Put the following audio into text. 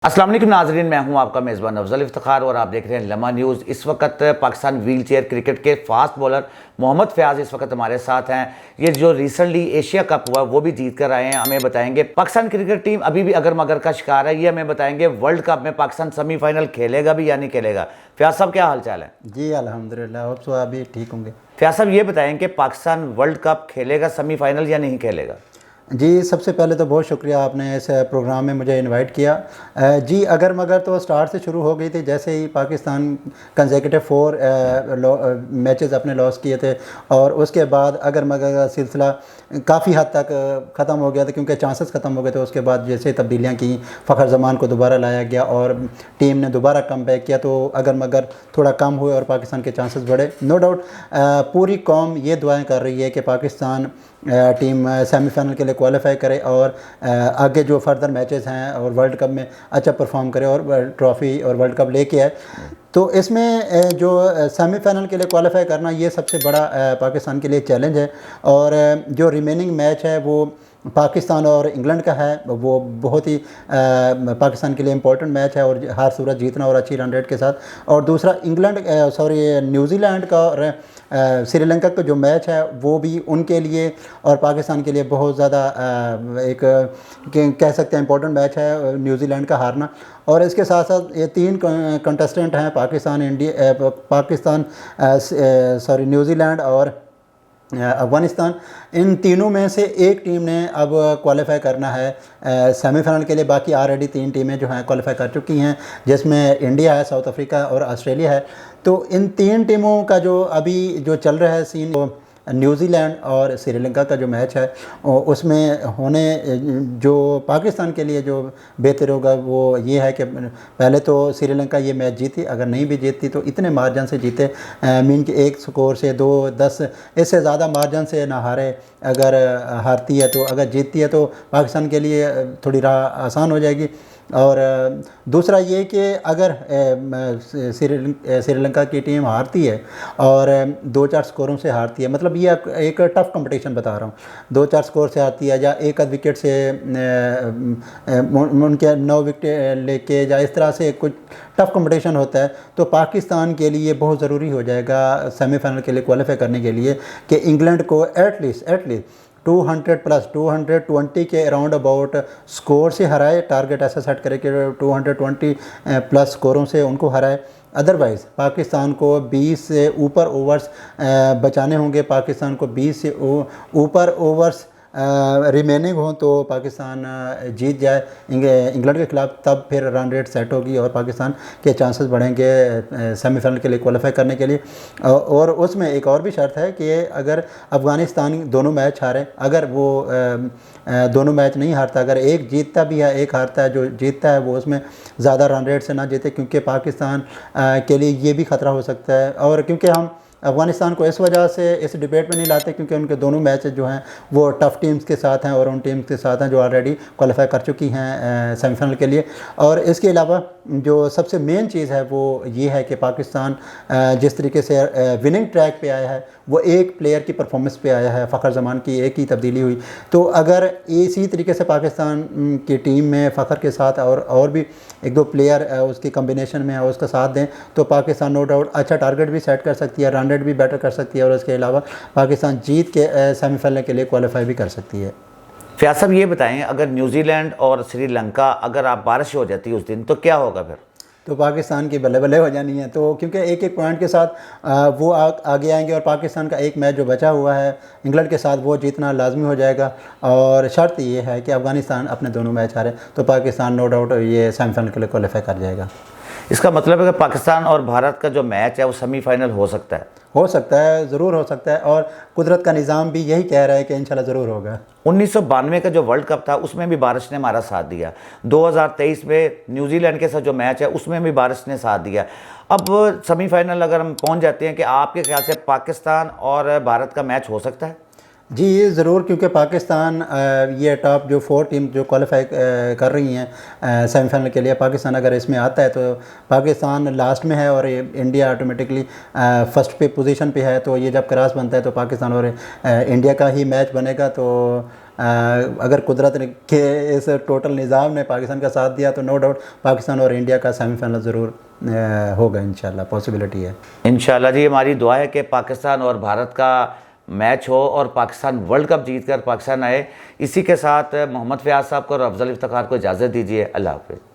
अस्सलाम वालेकुम नाजरीन, मैं हूं आपका मेज़बान अफजल इफ्तिखार और आप देख रहे हैं लम्हा न्यूज़। इस वक्त पाकिस्तान व्हील चेयर क्रिकेट के फास्ट बॉलर मोहम्मद फ़याज़ इस वक्त हमारे साथ हैं। ये जो रिसेंटली एशिया कप हुआ वो भी जीत कर आए हैं, हमें बताएंगे। पाकिस्तान क्रिकेट टीम अभी भी अगर मगर का शिकार है, ये हमें बताएंगे। वर्ल्ड कप में पाकिस्तान सेमीफाइनल खेलेगा भी या नहीं खेलेगा? फ़याज़ साहब, क्या हाल चाल है? जी अल्हम्दुलिल्लाह, होप सो आप भी ठीक होंगे। फ़याज़ साहब, ये बताएं कि पाकिस्तान वर्ल्ड कप खेलेगा सेमीफाइनल या नहीं खेलेगा? जी, सबसे पहले तो बहुत शुक्रिया, आपने इस प्रोग्राम में मुझे इनवाइट किया। जी, अगर मगर तो स्टार्ट से शुरू हो गई थी। जैसे ही पाकिस्तान कंसेक्यूटिव 4 मैचेस अपने लॉस किए थे और उसके बाद अगर मगर का सिलसिला काफ़ी हद तक ख़त्म हो गया था, क्योंकि चांसेस ख़त्म हो गए थे। उसके बाद जैसे तब्दीलियाँ की, फ़खर जमान को दोबारा लाया गया और टीम ने दोबारा कम बैक किया, तो अगर मगर थोड़ा कम हुए और पाकिस्तान के चांसेस बढ़े। नो डाउट पूरी कौम ये दुआएं कर रही है कि पाकिस्तान टीम सेमीफाइनल के लिए क्वालिफाई करे और आगे जो फर्दर मैचेस हैं और वर्ल्ड कप में अच्छा परफॉर्म करे और ट्रॉफ़ी और वर्ल्ड कप लेके आए। तो इसमें जो सेमीफाइनल के लिए क्वालिफाई करना, ये सबसे बड़ा पाकिस्तान के लिए चैलेंज है। और जो रिमेनिंग मैच है वो पाकिस्तान और इंग्लैंड का है, वो बहुत ही पाकिस्तान के लिए इम्पोर्टेंट मैच है और हर सूरत जीतना और अच्छी रन रेट के साथ। और दूसरा न्यूजीलैंड का और श्रीलंका का जो मैच है वो भी उनके लिए और पाकिस्तान के लिए बहुत ज़्यादा एक कह सकते हैं इम्पोर्टेंट मैच है, न्यूजीलैंड का हारना। और इसके साथ साथ ये 3 कंटेस्टेंट हैं, न्यूजीलैंड और अफ़गानिस्तान। इन तीनों में से एक टीम ने अब क्वालिफाई करना है सेमीफाइनल के लिए। बाकी ऑलरेडी 3 टीमें जो हैं क्वालिफाई कर चुकी हैं, जिसमें इंडिया है, साउथ अफ्रीका और ऑस्ट्रेलिया है। तो इन 3 टीमों का जो अभी जो चल रहा है सीन, वो न्यूजीलैंड और श्रीलंका का जो मैच है उसमें होने जो पाकिस्तान के लिए जो बेहतर होगा वो ये है कि पहले तो श्रीलंका ये मैच जीती। अगर नहीं भी जीतती तो इतने मार्जिन से जीते, मीन के 1 स्कोर से 2-10, इससे ज़्यादा मार्जिन से ना हारे। अगर हारती है तो, अगर जीतती है तो पाकिस्तान के लिए थोड़ी राह आसान हो जाएगी। और दूसरा ये कि अगर श्रीलंका की टीम हारती है और 2-4 स्कोरों से हारती है, मतलब ये एक टफ़ कंपटीशन बता रहा हूँ, 2-4 स्कोर से हारती है या एक आध विकेट से उनके 9 विकेट लेके, या इस तरह से कुछ टफ़ कंपटीशन होता है, तो पाकिस्तान के लिए बहुत ज़रूरी हो जाएगा सेमीफाइनल के लिए क्वालिफाई करने के लिए कि इंग्लैंड को एटलीस्ट 220 के अराउंड अबाउट स्कोर से हराए। टारगेट ऐसा सेट करे कि 220 प्लस स्कोरों से उनको हराए। अदरवाइज़ पाकिस्तान को 20 से ऊपर ओवर्स बचाने होंगे। पाकिस्तान को 20 से ऊपर ओवर्स रिमेनिंग हो तो पाकिस्तान जीत जाए इंग्लैंड के ख़िलाफ़, तब फिर रन रेट सेट होगी और पाकिस्तान के चांसेस बढ़ेंगे सेमीफाइनल के लिए क्वालिफाई करने के लिए। और उसमें एक और भी शर्त है कि अगर अफ़गानिस्तान दोनों मैच हारे, अगर वो दोनों मैच नहीं हारता, अगर एक जीतता भी है एक हारता है, जो जीतता है वो उसमें ज़्यादा रन रेट से ना जीते, क्योंकि पाकिस्तान के लिए ये भी ख़तरा हो सकता है। और क्योंकि हम अफ़गानिस्तान को इस वजह से इस डिबेट में नहीं लाते क्योंकि उनके दोनों मैच जो हैं वो टफ़ टीम्स के साथ हैं और उन टीम्स के साथ हैं जो ऑलरेडी क्वालिफाई कर चुकी हैं सेमीफाइनल के लिए। और इसके अलावा जो सबसे मेन चीज़ है वो ये है कि पाकिस्तान जिस तरीके से विनिंग ट्रैक पे आया है, वो एक प्लेयर की परफॉर्मेंस पे आया है। फ़खर जमान की एक ही तब्दीली हुई, तो अगर इसी तरीके से पाकिस्तान की टीम में फ़खर के साथ और भी 1-2 प्लेयर उसके कम्बिनेशन में उसका साथ दें, तो पाकिस्तान नो डाउट अच्छा टारगेट भी सेट कर सकती है, रन रेट भी बेटर कर सकती है और उसके अलावा पाकिस्तान जीत के सेमीफाइनल के लिए क्वालिफाई भी कर सकती है। फ़याज़ साहब, ये बताएं, अगर न्यूजीलैंड और श्रीलंका अगर आप बारिश हो जाती है उस दिन, तो क्या होगा फिर? तो पाकिस्तान की बल्ले बल्ले हो जानी है। तो क्योंकि एक पॉइंट के साथ वो आगे आएंगे और पाकिस्तान का एक मैच जो बचा हुआ है इंग्लैंड के साथ, वो जीतना लाजमी हो जाएगा। और शर्त ये है कि अफ़गानिस्तान अपने दोनों मैच हारे तो पाकिस्तान नो डाउट ये सेमीफाइनल के लिए क्वालिफाई कर जाएगा। इसका मतलब है कि पाकिस्तान और भारत का जो मैच है वो सेमीफाइनल हो सकता है? ज़रूर हो सकता है। और कुदरत का निज़ाम भी यही कह रहा है कि इंशाल्लाह ज़रूर होगा। 1992 का जो वर्ल्ड कप था उसमें भी बारिश ने हमारा साथ दिया। 2023 में न्यूजीलैंड के साथ जो मैच है उसमें भी बारिश ने साथ दिया। अब सेमीफाइनल अगर हम पहुंच जाते हैं, कि आपके ख्याल से पाकिस्तान और भारत का मैच हो सकता है? जी ज़रूर, क्योंकि पाकिस्तान ये टॉप जो 4 टीम जो क्वालिफाई कर रही हैं सेमीफाइनल के लिए, पाकिस्तान अगर इसमें आता है तो पाकिस्तान लास्ट में है और इंडिया ऑटोमेटिकली फर्स्ट पे पोजीशन पे है। तो ये जब क्रॉस बनता है तो पाकिस्तान और इंडिया का ही मैच बनेगा। तो अगर कुदरत ने के इस टोटल निज़ाम ने पाकिस्तान का साथ दिया तो नो डाउट पाकिस्तान और इंडिया का सेमीफाइनल ज़रूर होगा, इंशाल्लाह पॉसिबिलिटी है। इंशाल्लाह जी, हमारी दुआ है कि पाकिस्तान और भारत का मैच हो और पाकिस्तान वर्ल्ड कप जीत कर पाकिस्तान आए। इसी के साथ मोहम्मद फ़याज़ साहब को और अफजल इफ्तिखार को इजाज़त दीजिए। अल्लाह हाफ़िज़।